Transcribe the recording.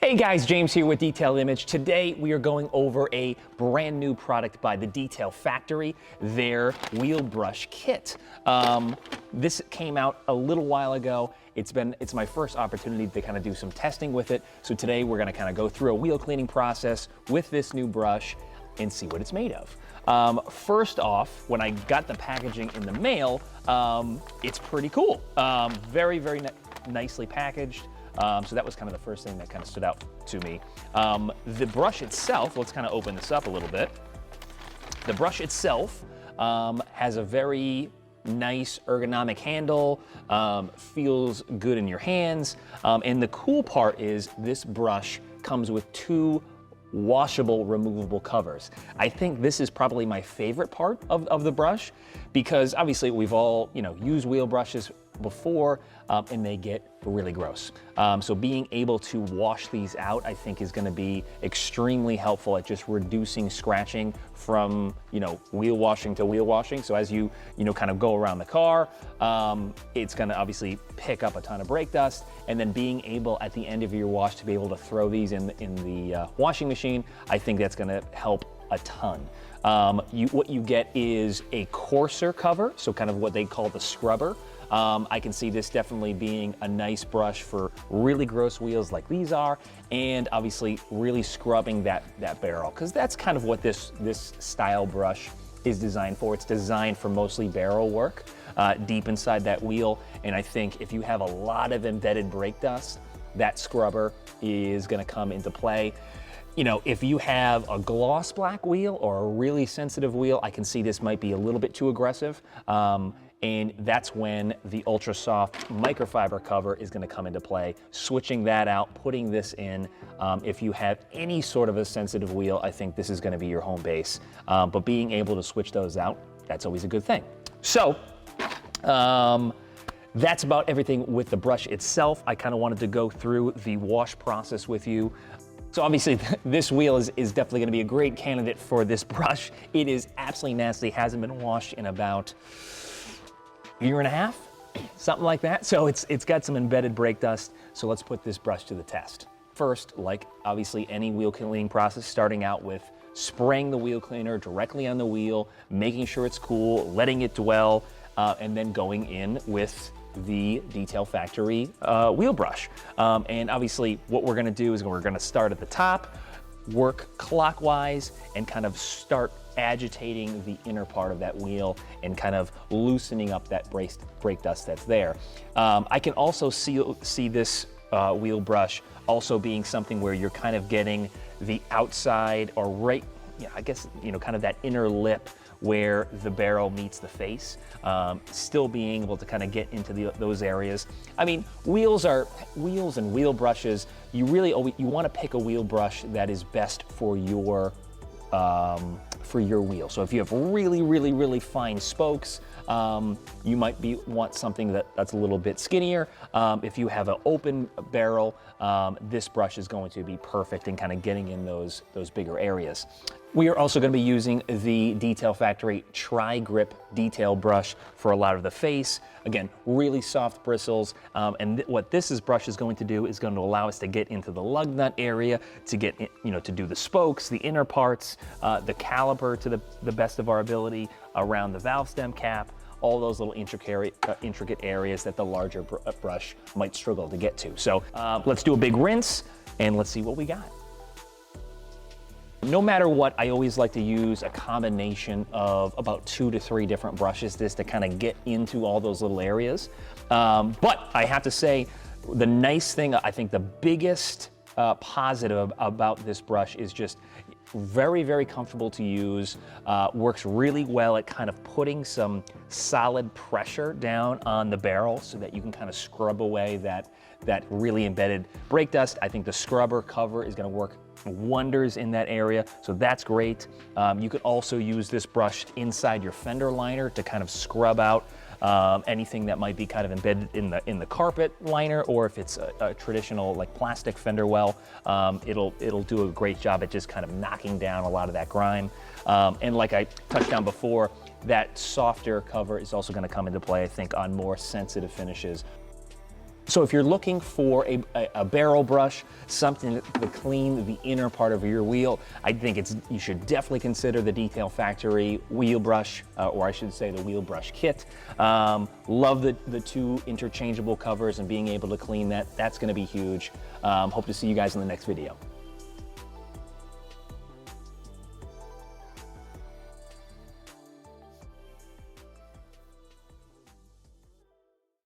Hey guys, James here with Detail Image. Today we are going over a brand new product by the Detail Factory, their wheel brush kit. This came out a little while ago. It's my first opportunity to kind of do some testing with it. So today we're going to kind of go through a wheel cleaning process with this new brush and see what it's made of. First off, when I got the packaging in the mail, it's pretty cool. Very nicely packaged. So that was kind of the first thing that kind of stood out to me. The brush itself, let's kind of open this up a little bit. The brush itself has a very nice ergonomic handle, feels good in your hands. And the cool part is this brush comes with two washable, removable covers. I think this is probably my favorite part of the brush because obviously we've all, used wheel brushes before and they get really gross. So being able to wash these out, I think is gonna be extremely helpful at just reducing scratching from, wheel washing to wheel washing. So as you, kind of go around the car, it's gonna obviously pick up a ton of brake dust, and then being able at the end of your wash to be able to throw these in the washing machine, I think that's gonna help a ton. What you get is a coarser cover, so kind of what they call the scrubber. I can see this definitely being a nice brush for really gross wheels like these are, and obviously really scrubbing that barrel, because that's kind of what this style brush is designed for. It's designed for mostly barrel work deep inside that wheel, and I think if you have a lot of embedded brake dust, that scrubber is going to come into play. If you have a gloss black wheel or a really sensitive wheel, I can see this might be a little bit too aggressive. And that's when the ultra soft microfiber cover is going to come into play. Switching that out, putting this in. If you have any sort of a sensitive wheel, I think this is going to be your home base. But being able to switch those out, that's always a good thing. So that's about everything with the brush itself. I kind of wanted to go through the wash process with you. So obviously this wheel is definitely going to be a great candidate for this brush. It is absolutely nasty, hasn't been washed in about a year and a half, something like that. So it's got some embedded brake dust. So let's put this brush to the test. First, like obviously any wheel cleaning process, starting out with spraying the wheel cleaner directly on the wheel, making sure it's cool, letting it dwell, and then going in with the Detail Factory wheel brush. And obviously what we're gonna do is we're gonna start at the top, work clockwise, and kind of start agitating the inner part of that wheel and kind of loosening up that brake dust that's there. I can also see this wheel brush also being something where you're kind of getting the outside or right, I guess, kind of that inner lip where the barrel meets the face, still being able to kind of get into those areas. I mean, wheels and wheel brushes, you want to pick a wheel brush that is best for your wheel. So if you have really fine spokes, you might want something that's a little bit skinnier. If you have an open barrel, this brush is going to be perfect in kind of getting in those bigger areas. We are also going to be using the Detail Factory Tri-Grip Detail Brush for a lot of the face. Again, really soft bristles. And what this brush is going to do is going to allow us to get into the lug nut area, to get, to do the spokes, the inner parts, the caliper to the best of our ability, around the valve stem cap, all those little intricate areas that the larger brush might struggle to get to. So let's do a big rinse and let's see what we got. No matter what, I always like to use a combination of about 2 to 3 different brushes to kind of get into all those little areas. But I have to say, the nice thing, I think the biggest positive about this brush is just very comfortable to use, works really well at kind of putting some solid pressure down on the barrel so that you can kind of scrub away that really embedded brake dust. I think the scrubber cover is going to work wonders in that area, so that's great. You could also use this brush inside your fender liner to kind of scrub out anything that might be kind of embedded in the carpet liner, or if it's a traditional like plastic fender well, it'll do a great job at just kind of knocking down a lot of that grime. And like I touched on before, that softer cover is also going to come into play, I think, on more sensitive finishes. So if you're looking for a barrel brush, something to clean the inner part of your wheel, I think you should definitely consider the Detail Factory wheel brush, or I should say the wheel brush kit. Love the 2 interchangeable covers and being able to clean that. That's going to be huge. Hope to see you guys in the next video.